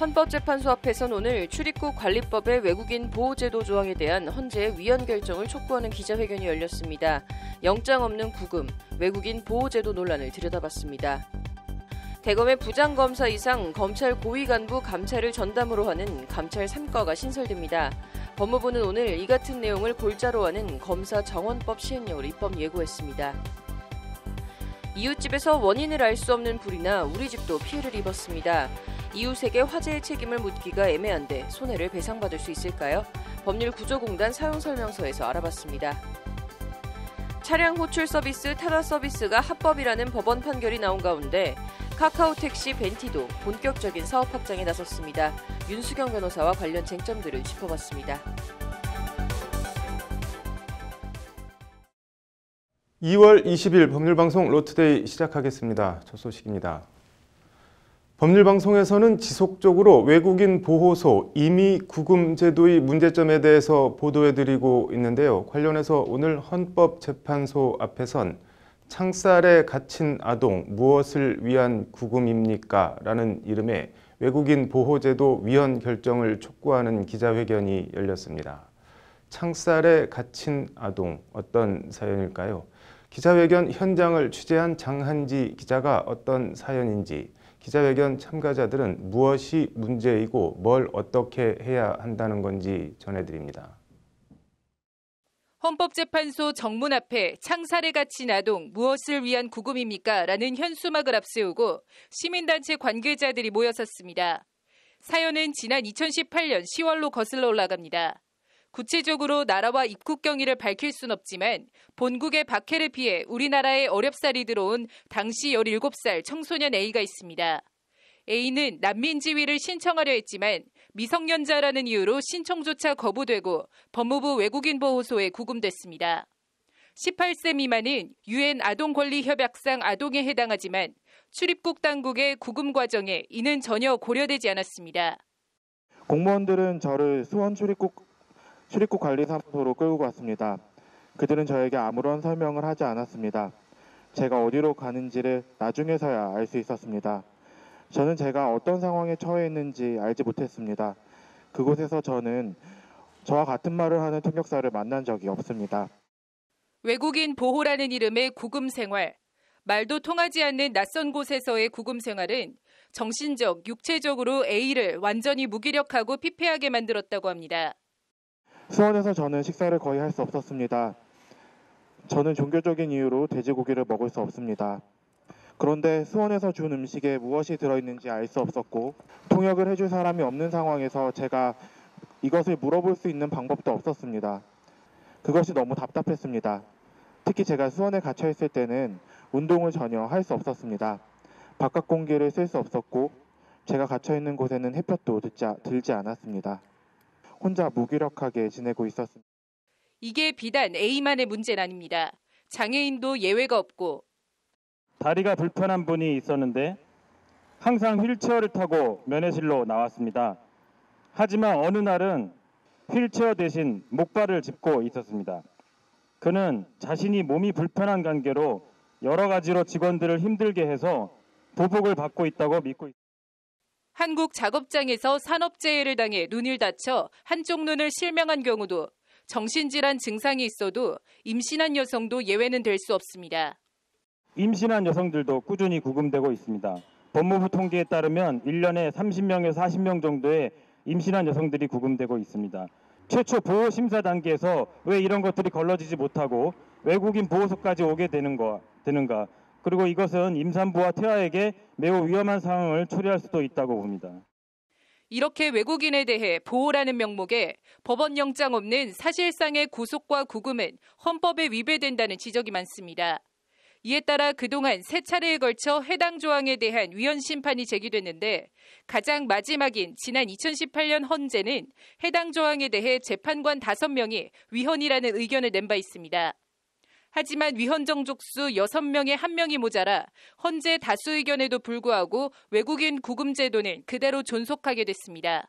헌법재판소 앞에선 오늘 출입국 관리법의 외국인 보호제도 조항에 대한 헌재의 위헌 결정을 촉구하는 기자회견이 열렸습니다. 영장 없는 구금, 외국인 보호제도 논란을 들여다봤습니다. 대검의 부장검사 이상 검찰 고위 간부 감찰을 전담으로 하는 감찰 3과가 신설됩니다. 법무부는 오늘 이 같은 내용을 골자로 하는 검사 정원법 시행령을 입법 예고했습니다. 이웃집에서 원인을 알 수 없는 불이나 우리 집도 피해를 입었습니다. 이웃에게 화재의 책임을 묻기가 애매한데 손해를 배상받을 수 있을까요? 법률구조공단 사용설명서에서 알아봤습니다. 차량 호출 서비스, 타다 서비스가 합법이라는 법원 판결이 나온 가운데 카카오택시, 벤티도 본격적인 사업 확장에 나섰습니다. 윤수경 변호사와 관련 쟁점들을 짚어봤습니다. 2월 20일 법률방송 로투데이 시작하겠습니다. 첫 소식입니다. 법률방송에서는 지속적으로 외국인 보호소 임의 구금 제도의 문제점에 대해서 보도해드리고 있는데요. 관련해서 오늘 헌법재판소 앞에선 창살에 갇힌 아동 무엇을 위한 구금입니까? 라는 이름의 외국인 보호제도 위헌 결정을 촉구하는 기자회견이 열렸습니다. 창살에 갇힌 아동, 어떤 사연일까요? 기자회견 현장을 취재한 장한지 기자가 어떤 사연인지, 기자회견 참가자들은 무엇이 문제이고 뭘 어떻게 해야 한다는 건지 전해드립니다. 헌법재판소 정문 앞에 창살에 갇힌 아동 무엇을 위한 구금입니까? 라는 현수막을 앞세우고 시민단체 관계자들이 모여섰습니다. 사연은 지난 2018년 10월로 거슬러 올라갑니다. 구체적으로 나라와 입국 경위를 밝힐 순 없지만 본국의 박해를 피해 우리나라에 어렵사리 들어온 당시 17살 청소년 A가 있습니다. A는 난민 지위를 신청하려 했지만 미성년자라는 이유로 신청조차 거부되고 법무부 외국인 보호소에 구금됐습니다. 18세 미만은 유엔 아동권리협약상 아동에 해당하지만 출입국 당국의 구금 과정에 이는 전혀 고려되지 않았습니다. 공무원들은 저를 수원 출입국관리사무소로 끌고 갔습니다. 그들은 저에게 아무런 설명을 하지 않았습니다. 제가 어디로 가는지를 나중에서야 알 수 있었습니다. 저는 제가 어떤 상황에 처해 있는지 알지 못했습니다. 그곳에서 저는 저와 같은 말을 하는 통역사를 만난 적이 없습니다. 외국인 보호라는 이름의 구금 생활, 말도 통하지 않는 낯선 곳에서의 구금 생활은 정신적, 육체적으로 A를 완전히 무기력하고 피폐하게 만들었다고 합니다. 수원에서 저는 식사를 거의 할 수 없었습니다. 저는 종교적인 이유로 돼지고기를 먹을 수 없습니다. 그런데 수원에서 준 음식에 무엇이 들어있는지 알 수 없었고 통역을 해줄 사람이 없는 상황에서 제가 이것을 물어볼 수 있는 방법도 없었습니다. 그것이 너무 답답했습니다. 특히 제가 수원에 갇혀 있을 때는 운동을 전혀 할 수 없었습니다. 바깥 공기를 쓸 수 없었고 제가 갇혀 있는 곳에는 햇볕도 들지 않았습니다. 혼자 무기력하게 지내고 있었습니다. 이게 비단 A만의 문제는 아닙니다. 장애인도 예외가 없고 다리가 불편한 분이 있었는데 항상 휠체어를 타고 면회실로 나왔습니다. 하지만 어느 날은 휠체어 대신 목발을 짚고 있었습니다. 그는 자신이 몸이 불편한 관계로 여러 가지로 직원들을 힘들게 해서 보복을 받고 있다고 믿고 있습니다. 한국 작업장에서 산업재해를 당해 눈을 다쳐 한쪽 눈을 실명한 경우도 정신질환 증상이 있어도 임신한 여성도 예외는 될 수 없습니다. 임신한 여성들도 꾸준히 구금되고 있습니다. 법무부 통계에 따르면 1년에 30명에서 40명 정도의 임신한 여성들이 구금되고 있습니다. 최초 보호 심사 단계에서 왜 이런 것들이 걸러지지 못하고 외국인 보호소까지 오게 되는가? 그리고 이것은 임산부와 태아에게 매우 위험한 상황을 초래할 수도 있다고 봅니다. 이렇게 외국인에 대해 보호라는 명목에 법원 영장 없는 사실상의 구속과 구금은 헌법에 위배된다는 지적이 많습니다. 이에 따라 그동안 세 차례에 걸쳐 해당 조항에 대한 위헌 심판이 제기됐는데 가장 마지막인 지난 2018년 헌재는 해당 조항에 대해 재판관 5명이 위헌이라는 의견을 낸 바 있습니다. 하지만 위헌 정족수 6명에 1명이 모자라 헌재 다수 의견에도 불구하고 외국인 구금 제도는 그대로 존속하게 됐습니다.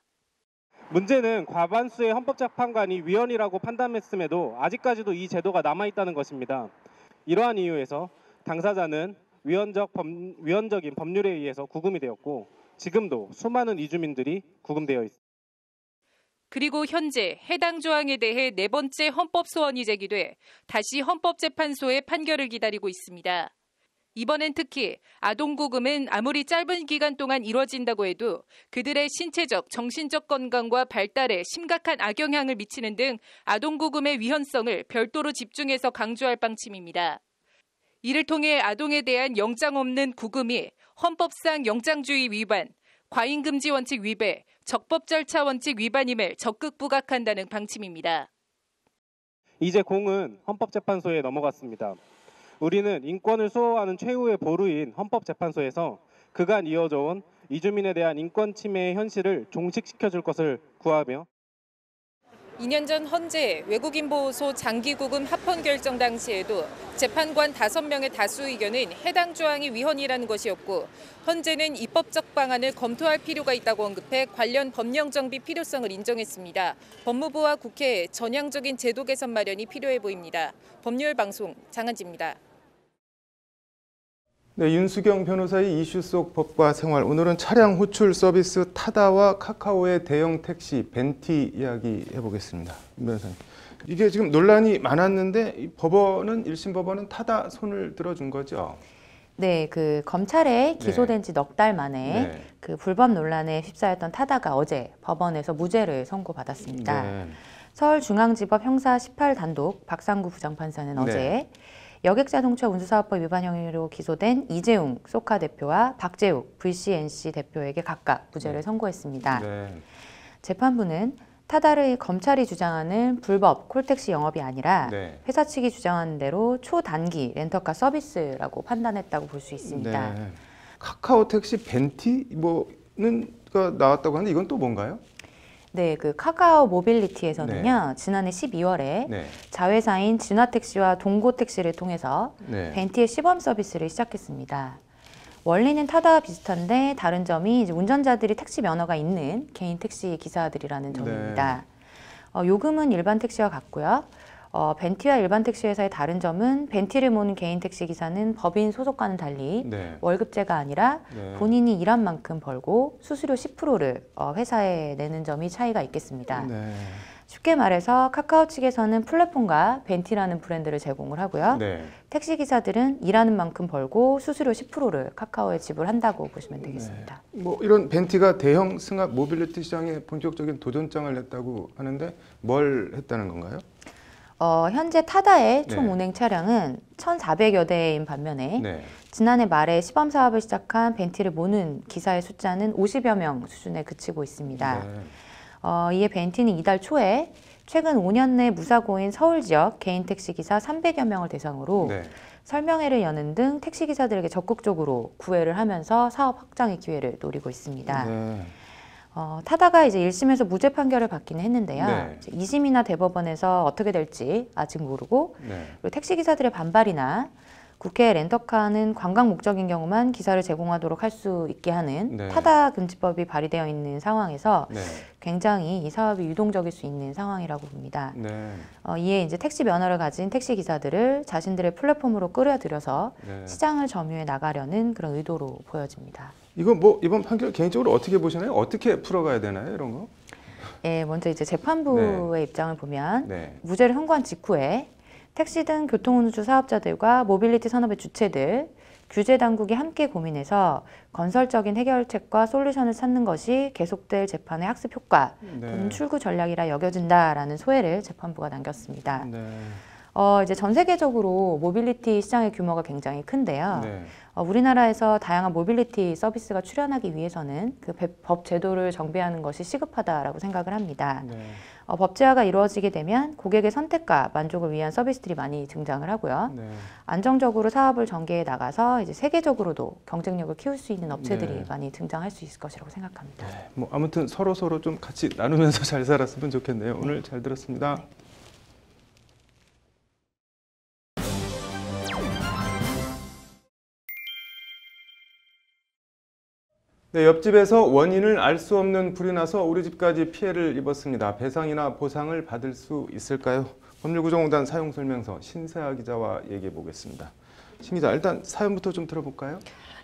문제는 과반수의 헌법재판관이 위헌이라고 판단했음에도 아직까지도 이 제도가 남아있다는 것입니다. 이러한 이유에서 당사자는 위헌적인 법률에 의해서 구금이 되었고 지금도 수많은 이주민들이 구금되어 있습니다. 그리고 현재 해당 조항에 대해 네 번째 헌법 소원이 제기돼 다시 헌법재판소의 판결을 기다리고 있습니다. 이번엔 특히 아동구금은 아무리 짧은 기간 동안 이뤄진다고 해도 그들의 신체적, 정신적 건강과 발달에 심각한 악영향을 미치는 등 아동구금의 위헌성을 별도로 집중해서 강조할 방침입니다. 이를 통해 아동에 대한 영장 없는 구금이 헌법상 영장주의 위반, 과잉금지 원칙 위배, 적법 절차 원칙 위반임을 적극 부각한다는 방침입니다. 이제 공은 헌법재판소에 넘어갔습니다. 우리는 인권을 수호하는 최후의 보루인 헌법재판소에서 그간 이어져온 이주민에 대한 인권 침해의 현실을 종식시켜줄 것을 구하며 2년 전 헌재 외국인 보호소 장기구금 합헌 결정 당시에도 재판관 5명의 다수 의견은 해당 조항이 위헌이라는 것이었고 헌재는 입법적 방안을 검토할 필요가 있다고 언급해 관련 법령 정비 필요성을 인정했습니다. 법무부와 국회에 전향적인 제도 개선 마련이 필요해 보입니다. 법률 방송 장한지입니다. 네, 윤수경 변호사의 이슈 속 법과 생활. 오늘은 차량 호출 서비스 타다와 카카오의 대형 택시 벤티 이야기 해보겠습니다. 윤 변호사님. 이게 지금 논란이 많았는데 이 법원은 1심 법원은 타다 손을 들어준 거죠? 네, 그 검찰에 기소된 지 넉 달 만에 그 불법 논란에 휩싸였던 타다가 어제 법원에서 무죄를 선고받았습니다. 서울중앙지법 형사 18단독 박상구 부장판사는 어제 여객자동차 운수사업법 위반 혐의로 기소된 이재용 소카 대표와 박재욱 VCNC 대표에게 각각 무죄를 선고했습니다. 재판부는 타다를 검찰이 주장하는 불법 콜택시 영업이 아니라 회사 측이 주장하는 대로 초단기 렌터카 서비스라고 판단했다고 볼 수 있습니다. 카카오 택시 벤티 뭐는 나왔다고 하는데 이건 또 뭔가요? 네, 그 카카오 모빌리티에서는요, 지난해 12월에 자회사인 진화택시와 동고택시를 통해서 벤티의 시범 서비스를 시작했습니다. 원리는 타다와 비슷한데 다른 점이 이제 운전자들이 택시 면허가 있는 개인 택시 기사들이라는 점입니다. 요금은 일반 택시와 같고요. 벤티와 일반 택시 회사의 다른 점은 벤티를 모는 개인 택시 기사는 법인 소속과는 달리 월급제가 아니라 본인이 일한 만큼 벌고 수수료 10%를 회사에 내는 점이 차이가 있겠습니다. 쉽게 말해서 카카오 측에서는 플랫폼과 벤티라는 브랜드를 제공을 하고요. 택시 기사들은 일하는 만큼 벌고 수수료 10%를 카카오에 지불한다고 보시면 되겠습니다. 뭐 이런 벤티가 대형 승합 모빌리티 시장에 본격적인 도전장을 냈다고 하는데 뭘 했다는 건가요? 현재 타다의 총 운행 차량은 1,400여 대인 반면에 지난해 말에 시범 사업을 시작한 벤티를 모는 기사의 숫자는 50여 명 수준에 그치고 있습니다. 이에 벤티는 이달 초에 최근 5년 내 무사고인 서울 지역 개인 택시 기사 300여 명을 대상으로 설명회를 여는 등 택시 기사들에게 적극적으로 구애를 하면서 사업 확장의 기회를 노리고 있습니다. 타다가 이제 1심에서 무죄 판결을 받기는 했는데요. 2심이나 대법원에서 어떻게 될지 아직 모르고 그리고 택시기사들의 반발이나 국회 렌터카는 관광 목적인 경우만 기사를 제공하도록 할 수 있게 하는 타다 금지법이 발의되어 있는 상황에서 굉장히 이 사업이 유동적일 수 있는 상황이라고 봅니다. 이에 이제 택시 면허를 가진 택시 기사들을 자신들의 플랫폼으로 끌어들여서 시장을 점유해 나가려는 그런 의도로 보여집니다. 이거 뭐 이번 판결 개인적으로 어떻게 보시나요? 어떻게 풀어가야 되나요, 이런 거? 먼저 이제 재판부의 입장을 보면 무죄를 선고한 직후에 택시 등 교통운수 사업자들과 모빌리티 산업의 주체들, 규제 당국이 함께 고민해서 건설적인 해결책과 솔루션을 찾는 것이 계속될 재판의 학습 효과 또는 출구 전략이라 여겨진다라는 소회를 재판부가 남겼습니다. 이제 전 세계적으로 모빌리티 시장의 규모가 굉장히 큰데요. 우리나라에서 다양한 모빌리티 서비스가 출현하기 위해서는 그 법 제도를 정비하는 것이 시급하다라고 생각을 합니다. 법제화가 이루어지게 되면 고객의 선택과 만족을 위한 서비스들이 많이 등장을 하고요. 안정적으로 사업을 전개해 나가서 이제 세계적으로도 경쟁력을 키울 수 있는 업체들이 많이 등장할 수 있을 것이라고 생각합니다. 뭐 아무튼 서로 좀 같이 나누면서 잘 살았으면 좋겠네요. 오늘 잘 들었습니다. 네, 옆집에서 원인을 알 수 없는 불이 나서 우리 집까지 피해를 입었습니다. 배상이나 보상을 받을 수 있을까요? 법률구정공단 사용설명서 신세아 기자와 얘기해 보겠습니다. 심니다. 일단 사연부터 좀 들어볼까요?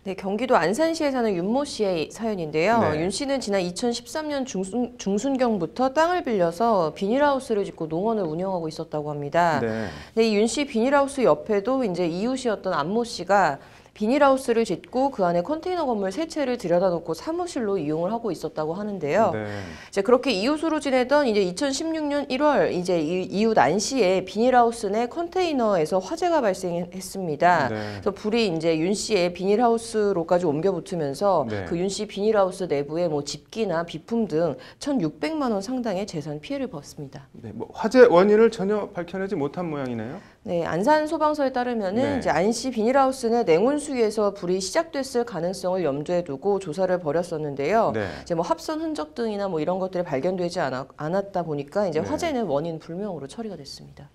네, 경기도 안산시에 사는 윤모 씨의 사연인데요. 네. 윤 씨는 지난 2013년 중순경부터 땅을 빌려서 비닐하우스를 짓고 농원을 운영하고 있었다고 합니다. 네. 근데 이 윤 씨 비닐하우스 옆에도 이제 이웃이었던 안모 씨가 비닐하우스를 짓고 그 안에 컨테이너 건물 세 채를 들여다놓고 사무실로 이용을 하고 있었다고 하는데요. 네. 이제 그렇게 이웃으로 지내던 이제 2016년 1월 이제 이웃 안 씨의 비닐하우스 내 컨테이너에서 화재가 발생했습니다. 네. 그래서 불이 이제 윤 씨의 비닐하우스로까지 옮겨 붙으면서 네. 그 윤 씨 비닐하우스 내부에 뭐 집기나 비품 등 1,600만 원 상당의 재산 피해를 봤습니다. 네, 뭐 화재 원인을 전혀 밝혀내지 못한 모양이네요. 네, 안산 소방서에 따르면은 네. 이제 안씨 비닐하우스 내 냉온수위에서 불이 시작됐을 가능성을 염두에 두고 조사를 벌였었는데요. 네. 이제 뭐 합선 흔적 등이나 뭐 이런 것들이 발견되지 않았다 보니까 이제 네. 화재는 원인 불명으로 처리가 됐습니다.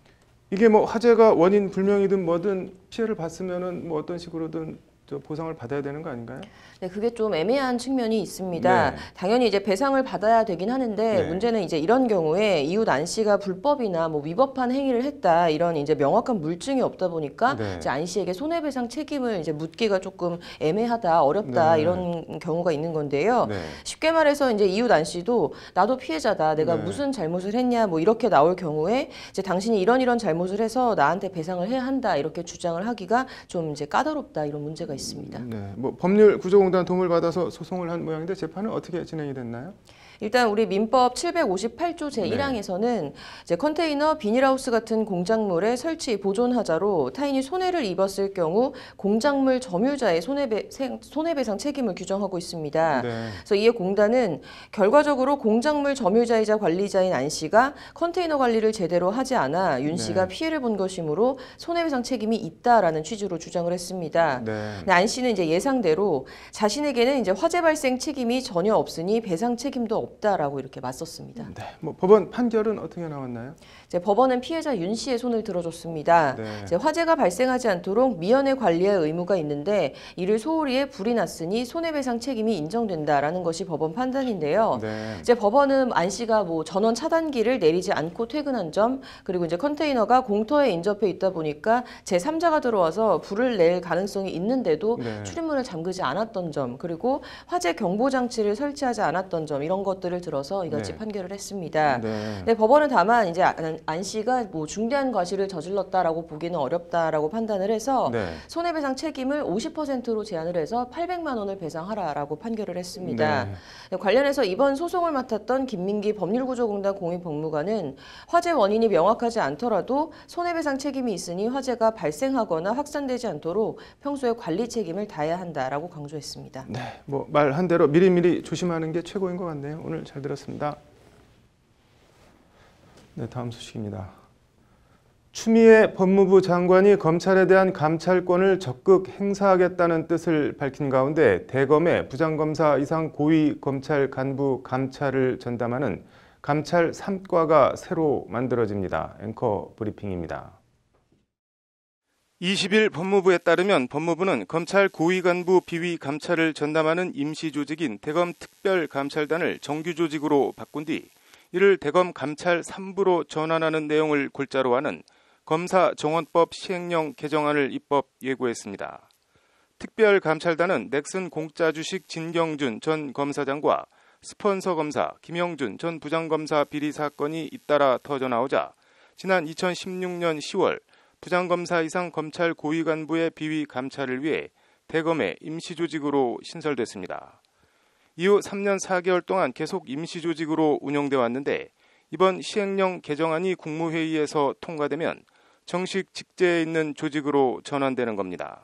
이게 뭐 화재가 원인 불명이든 뭐든 피해를 봤으면은 뭐 어떤 식으로든 저 보상을 받아야 되는 거 아닌가요? 네, 그게 좀 애매한 측면이 있습니다. 네. 당연히 이제 배상을 받아야 되긴 하는데 네. 문제는 이제 이런 경우에 이웃 안 씨가 불법이나 뭐 위법한 행위를 했다 이런 이제 명확한 물증이 없다 보니까 네. 이제 안 씨에게 손해배상 책임을 이제 묻기가 조금 애매하다, 어렵다 네. 이런 경우가 있는 건데요. 네. 쉽게 말해서 이제 이웃 안 씨도 나도 피해자다, 내가 네. 무슨 잘못을 했냐 뭐 이렇게 나올 경우에 이제 당신이 이런 잘못을 해서 나한테 배상을 해야 한다 이렇게 주장을 하기가 좀 이제 까다롭다 이런 문제가 있습니다. 네, 뭐 법률 구조공단 도움을 받아서 소송을 한 모양인데 재판은 어떻게 진행이 됐나요? 일단 우리 민법 758조 제1항에서는 이제 컨테이너, 비닐하우스 같은 공작물의 설치, 보존하자로 타인이 손해를 입었을 경우 공작물 점유자의 손해배상 책임을 규정하고 있습니다. 네. 그래서 이에 공단은 결과적으로 공작물 점유자이자 관리자인 안 씨가 컨테이너 관리를 제대로 하지 않아 윤 씨가 네. 피해를 본 것이므로 손해배상 책임이 있다라는 취지로 주장을 했습니다. 네. 근데 안 씨는 이제 예상대로 자신에게는 이제 화재 발생 책임이 전혀 없으니 배상 책임도 없다라고 이렇게 맞섰습니다. 네. 뭐 법원 판결은 어떻게 나왔나요? 이제 법원은 피해자 윤 씨의 손을 들어줬습니다. 네. 이제 화재가 발생하지 않도록 미연에 관리할 의무가 있는데 이를 소홀히 해 불이 났으니 손해배상 책임이 인정된다라는 것이 법원 판단인데요. 네. 이제 법원은 안 씨가 뭐 전원 차단기를 내리지 않고 퇴근한 점, 그리고 이제 컨테이너가 공터에 인접해 있다 보니까 제3자가 들어와서 불을 낼 가능성이 있는데도 네. 출입문을 잠그지 않았던 점, 그리고 화재 경보 장치를 설치하지 않았던 점 이런 것들을 들어서 이같이 네. 판결을 했습니다. 네. 네, 법원은 다만 이제 안 씨가 뭐 중대한 과실을 저질렀다라고 보기는 어렵다라고 판단을 해서 네. 손해배상 책임을 50%로 제한을 해서 800만 원을 배상하라라고 판결을 했습니다. 네. 네, 관련해서 이번 소송을 맡았던 김민기 법률구조공단 공익법무관은 화재 원인이 명확하지 않더라도 손해배상 책임이 있으니 화재가 발생하거나 확산되지 않도록 평소에 관리 책임을 다해야 한다라고 강조했습니다. 네. 뭐 말한 대로 미리미리 조심하는 게 최고인 것 같네요. 오늘 잘 들었습니다. 네, 다음 소식입니다. 추미애 법무부 장관이 검찰에 대한 감찰권을 적극 행사하겠다는 뜻을 밝힌 가운데 대검의 부장검사 이상 고위 검찰 간부 감찰을 전담하는 감찰 3과가 새로 만들어집니다. 앵커 브리핑입니다. 20일 법무부에 따르면 법무부는 검찰 고위 간부 비위 감찰을 전담하는 임시 조직인 대검 특별감찰단을 정규 조직으로 바꾼 뒤 이를 대검 감찰 3부로 전환하는 내용을 골자로 하는 검사정원법 시행령 개정안을 입법 예고했습니다. 특별감찰단은 넥슨 공짜주식 진경준 전 검사장과 스폰서 검사 김영준 전 부장검사 비리 사건이 잇따라 터져나오자 지난 2016년 10월 부장검사 이상 검찰 고위 간부의 비위 감찰을 위해 대검의 임시조직으로 신설됐습니다. 이후 3년 4개월 동안 계속 임시조직으로 운영돼 왔는데 이번 시행령 개정안이 국무회의에서 통과되면 정식 직제에 있는 조직으로 전환되는 겁니다.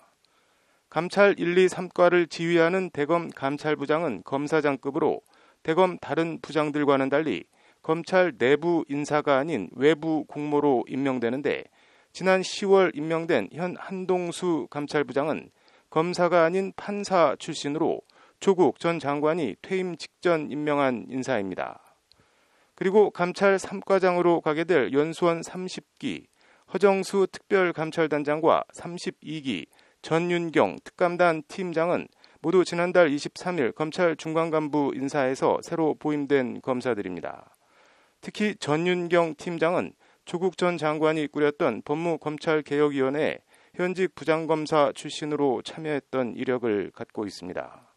감찰 1, 2, 3과를 지휘하는 대검 감찰부장은 검사장급으로 대검 다른 부장들과는 달리 검찰 내부 인사가 아닌 외부 공모로 임명되는데 지난 10월 임명된 현 한동수 감찰부장은 검사가 아닌 판사 출신으로 조국 전 장관이 퇴임 직전 임명한 인사입니다. 그리고 감찰 3과장으로 가게 될 연수원 30기 허정수 특별감찰단장과 32기 전윤경 특감단 팀장은 모두 지난달 23일 검찰 중간간부 인사에서 새로 보임된 검사들입니다. 특히 전윤경 팀장은 조국 전 장관이 꾸렸던 법무검찰개혁위원회에 현직 부장검사 출신으로 참여했던 이력을 갖고 있습니다.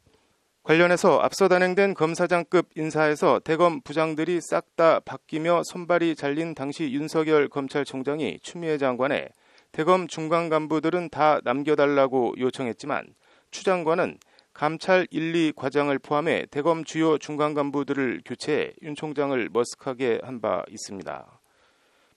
관련해서 앞서 단행된 검사장급 인사에서 대검 부장들이 싹 다 바뀌며 손발이 잘린 당시 윤석열 검찰총장이 추미애 장관에 대검 중간 간부들은 다 남겨달라고 요청했지만 추 장관은 감찰 1, 2 과장을 포함해 대검 주요 중간 간부들을 교체해 윤 총장을 머쓱하게 한 바 있습니다.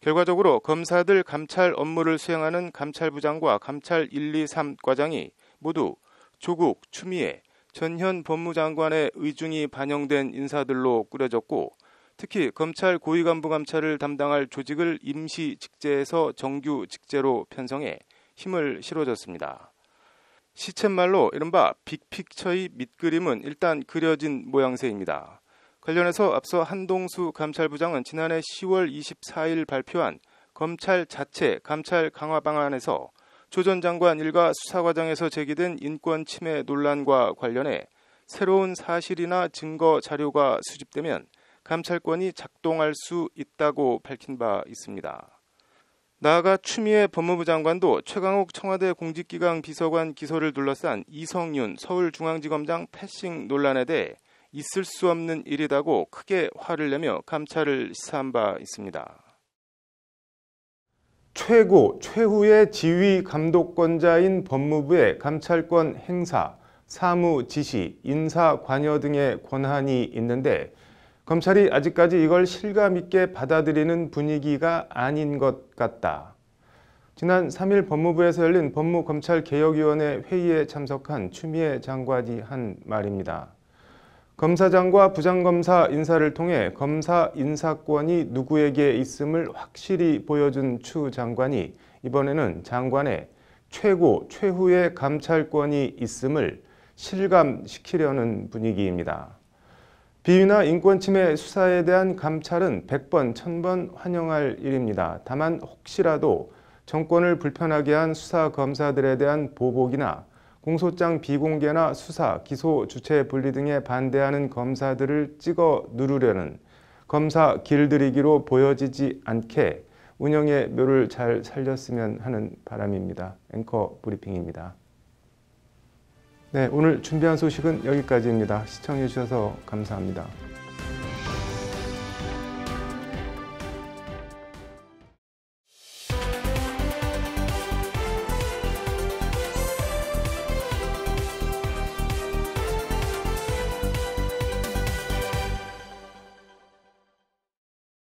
결과적으로 검사들 감찰 업무를 수행하는 감찰부장과 감찰 1, 2, 3 과장이 모두 조국, 추미애, 전현 법무장관의 의중이 반영된 인사들로 꾸려졌고 특히 검찰 고위간부 감찰을 담당할 조직을 임시 직제에서 정규 직제로 편성해 힘을 실어줬습니다. 시쳇말로 이른바 빅픽처의 밑그림은 일단 그려진 모양새입니다. 관련해서 앞서 한동수 감찰부장은 지난해 10월 24일 발표한 검찰 자체 감찰 강화 방안에서 조 전 장관 일가 수사 과정에서 제기된 인권 침해 논란과 관련해 새로운 사실이나 증거 자료가 수집되면 감찰권이 작동할 수 있다고 밝힌 바 있습니다. 나아가 추미애 법무부 장관도 최강욱 청와대 공직기강 비서관 기소를 둘러싼 이성윤 서울중앙지검장 패싱 논란에 대해 있을 수 없는 일이라고 크게 화를 내며 감찰을 시사한 바 있습니다. 최후의 지휘 감독권자인 법무부의 감찰권 행사, 사무 지시, 인사 관여 등의 권한이 있는데 검찰이 아직까지 이걸 실감 있게 받아들이는 분위기가 아닌 것 같다. 지난 3일 법무부에서 열린 법무검찰개혁위원회 회의에 참석한 추미애 장관이 한 말입니다. 검사장과 부장검사 인사를 통해 검사 인사권이 누구에게 있음을 확실히 보여준 추 장관이 이번에는 장관의 최후의 감찰권이 있음을 실감시키려는 분위기입니다. 비위나 인권침해 수사에 대한 감찰은 100번, 1000번 환영할 일입니다. 다만 혹시라도 정권을 불편하게 한 수사 검사들에 대한 보복이나 공소장 비공개나 수사, 기소, 주체 분리 등에 반대하는 검사들을 찍어 누르려는 검사 길들이기로 보여지지 않게 운영의 묘를 잘 살렸으면 하는 바람입니다. 앵커 브리핑입니다. 네, 오늘 준비한 소식은 여기까지입니다. 시청해 주셔서 감사합니다.